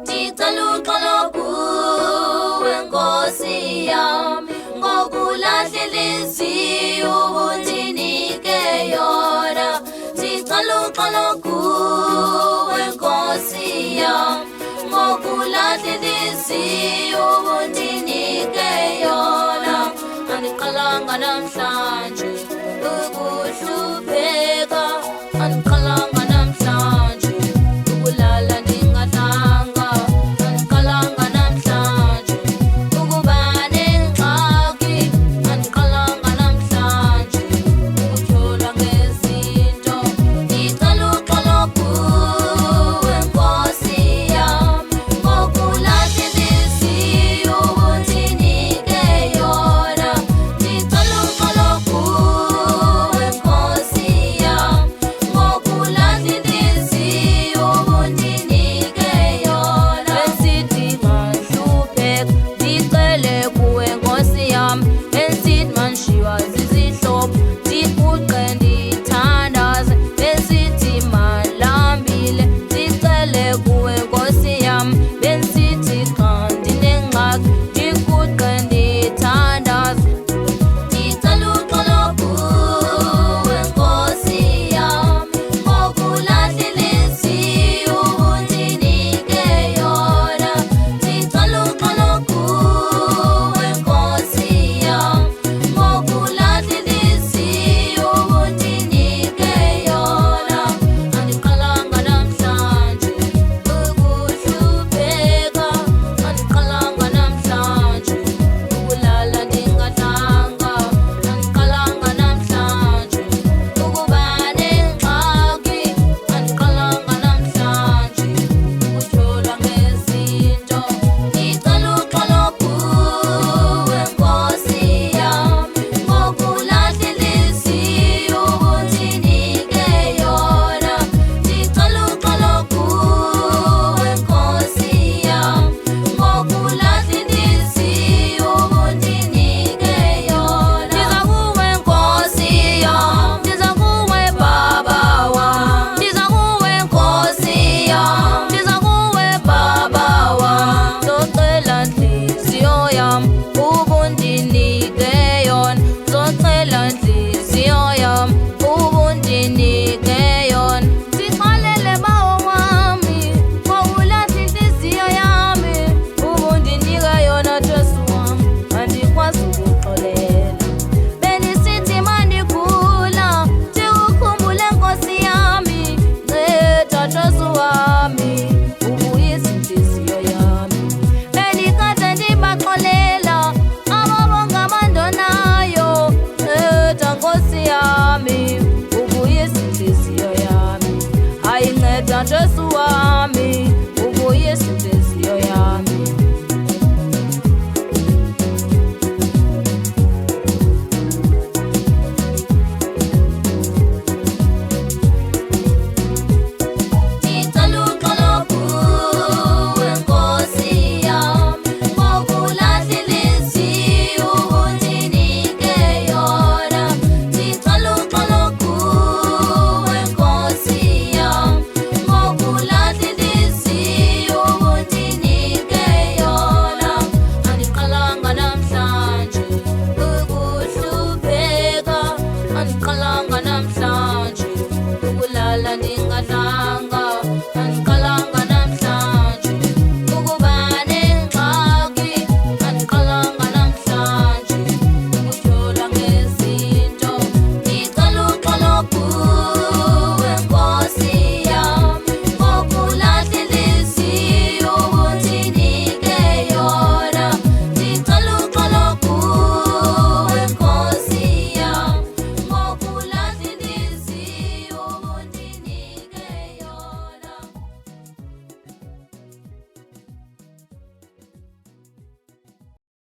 Ngicela uxolo kuwe Nkosi yami ngokulahla inhliziyo ubundinike yona. Ngicela uxolo kuwe Nkosi yami ngokulahla inhliziyo ubundinike yona. Angiqalanga namhlanje ukuhlupheka, angiqalanga namhlanje ukulala ndingadlanga, angiqalanga namhlanje ukuba nengxaki, angiqalanga namhlanje ukuthola ngezinto. Ngicela uxolo kuwe Nkosi yami ngokulahla inhliziyo ubundinike yona. Ngicela uxolo kuwe Nkosi yami ngokulahla inhliziyo ubundinike yona. Ensidinga nhlupheka ngicele kuwe Nkosi yami, ensithi mangishiwa zizihlobo, ngikuqe